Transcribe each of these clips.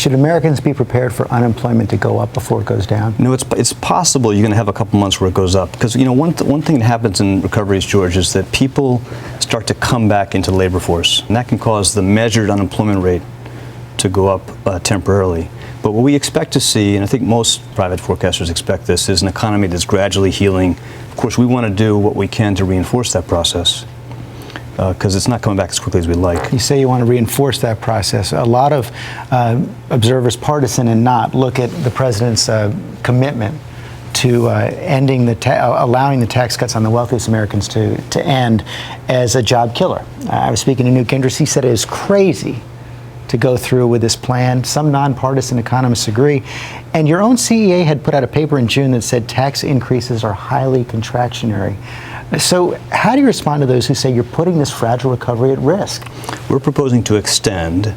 Should Americans be prepared for unemployment to go up before it goes down? No, it's possible you're going to have a couple months where it goes up. Because, one thing that happens in recoveries, George, is that people start to come back into the labor force. And that can cause the measured unemployment rate to go up temporarily. But what we expect to see, and I think most private forecasters expect this, is an economy that's gradually healing. Of course, we want to do what we can to reinforce that process, because it's not coming back as quickly as we'd like. You say you want to reinforce that process. A lot of observers, partisan and not, look at the president's commitment to allowing the tax cuts on the wealthiest Americans to end as a job killer. I was speaking to Newt Gingrich. He said it is crazy to go through with this plan. Some nonpartisan economists agree. And your own CEA had put out a paper in June that said tax increases are highly contractionary. So how do you respond to those who say you're putting this fragile recovery at risk? We're proposing to extend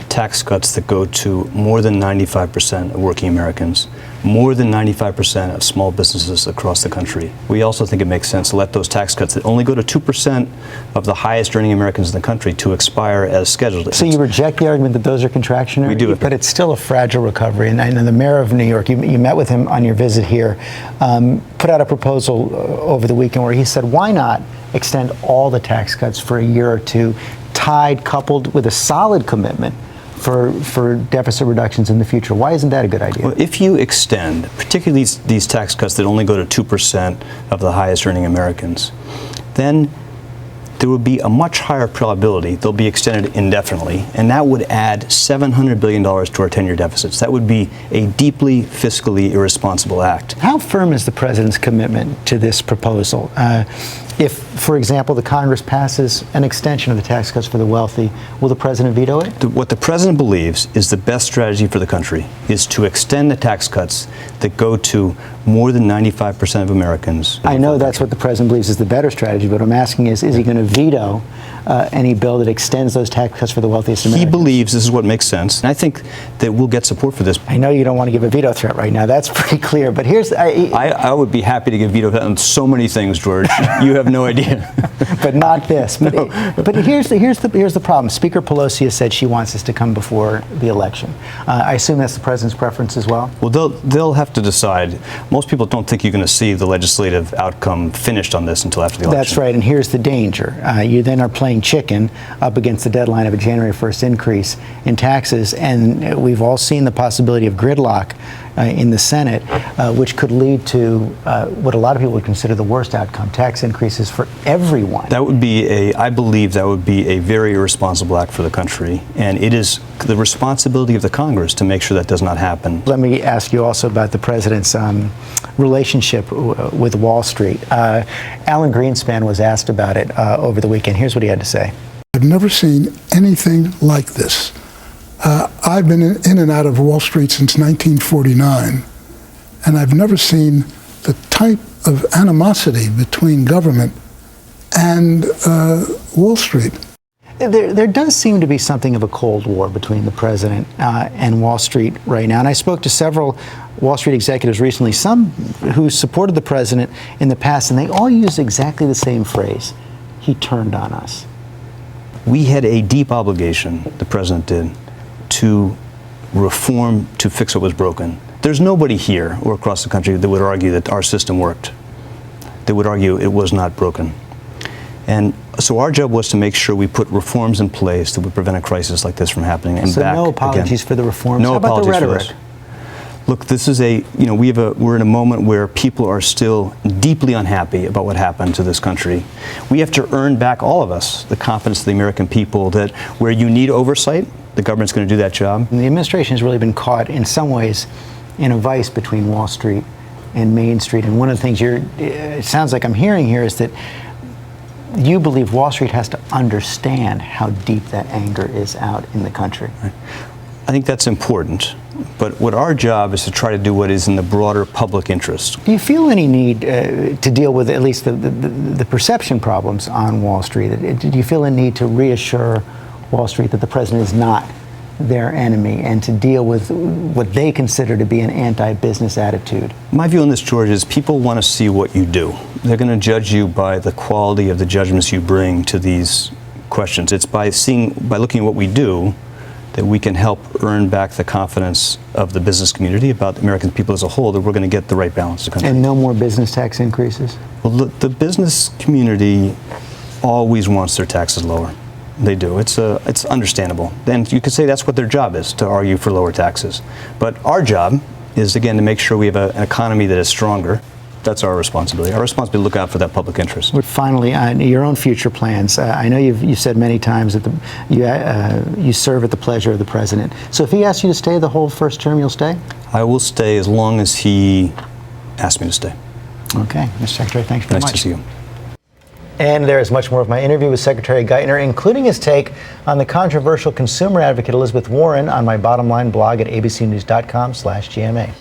tax cuts that go to more than 95% of working Americans, more than 95% of small businesses across the country. We also think it makes sense to let those tax cuts that only go to 2% of the highest earning Americans in the country to expire as scheduled. So you reject the argument that those are contractionary? We do. But it's still a fragile recovery. And the mayor of New York, you met with him on your visit here, put out a proposal over the weekend where he said, why not extend all the tax cuts for a year or two, coupled with a solid commitment for deficit reductions in the future? Why isn't that a good idea? Well, if you extend, particularly these tax cuts that only go to 2% of the highest earning Americans, then there would be a much higher probability they'll be extended indefinitely, and that would add $700 billion to our 10-year deficits. That would be a deeply fiscally irresponsible act. How firm is the president's commitment to this proposal? If, for example, the Congress passes an extension of the tax cuts for the wealthy, will the president veto it? What the president believes is the best strategy for the country is to extend the tax cuts that go to more than 95% of Americans. I know that's what the president believes is the better strategy, but what I'm asking is he going to veto any bill that extends those tax cuts for the wealthiest Americans? He believes this is what makes sense, and I think that we'll get support for this. I know you don't want to give a veto threat right now. That's pretty clear, but here's... I would be happy to give veto threat on so many things, George. You have no idea. But not this. But, no. But here's the problem. Speaker Pelosi has said she wants this to come before the election. I assume that's the president's preference as well? Well, they'll have to decide. Most people don't think you're going to see the legislative outcome finished on this until after the election. That's right, and here's the danger. You then are playing chicken up against the deadline of a January 1st increase in taxes, and we've all seen the possibility of gridlock in the Senate, which could lead to what a lot of people would consider the worst outcome, tax increases for everyone. That would be I believe that would be a very irresponsible act for the country, and it is the responsibility of the Congress to make sure that does not happen. Let me ask you also about the president's relationship with Wall Street. Alan Greenspan was asked about it over the weekend. Here's what he had to say. I've never seen anything like this. I've been in and out of Wall Street since 1949, and I've never seen the type of animosity between government and Wall Street. There does seem to be something of a Cold War between the president and Wall Street right now. And I spoke to several Wall Street executives recently, some who supported the president in the past, and they all used exactly the same phrase. He turned on us. We had a deep obligation, the president did, to reform, to fix what was broken. There's nobody here or across the country that would argue that our system worked. They would argue it was not broken. And so our job was to make sure we put reforms in place that would prevent a crisis like this from happening. And so back no apologies again. For the reforms. No How about apologies the rhetoric? For this. Look, this is we're in a moment where people are still deeply unhappy about what happened to this country. We have to earn back, all of us, the confidence of the American people that where you need oversight, the government's going to do that job. And the administration has really been caught in some ways in a vice between Wall Street and Main Street. And one of the things it sounds like I'm hearing here is that you believe Wall Street has to understand how deep that anger is out in the country. Right. I think that's important. But what our job is to try to do what is in the broader public interest. Do you feel any need to deal with at least the perception problems on Wall Street? Do you feel a need to reassure Wall Street that the president is not their enemy and to deal with what they consider to be an anti-business attitude? My view on this, George, is people want to see what you do. They're going to judge you by the quality of the judgments you bring to these questions. It's by looking at what we do that we can help earn back the confidence of the business community about American people as a whole, that we're going to get the right balance of the country. And no more business tax increases? Well, the business community always wants their taxes lower. They do. It's understandable. And you could say that's what their job is, to argue for lower taxes. But our job is, again, to make sure we have an economy that is stronger. That's our responsibility. Our responsibility to look out for that public interest. Finally, your own future plans. I know you've said many times that you serve at the pleasure of the president. So if he asks you to stay the whole first term, you'll stay? I will stay as long as he asks me to stay. Okay. Mr. Secretary, thanks very much. Nice to see you. And there is much more of my interview with Secretary Geithner, including his take on the controversial consumer advocate Elizabeth Warren on my Bottom Line blog at abcnews.com/GMA.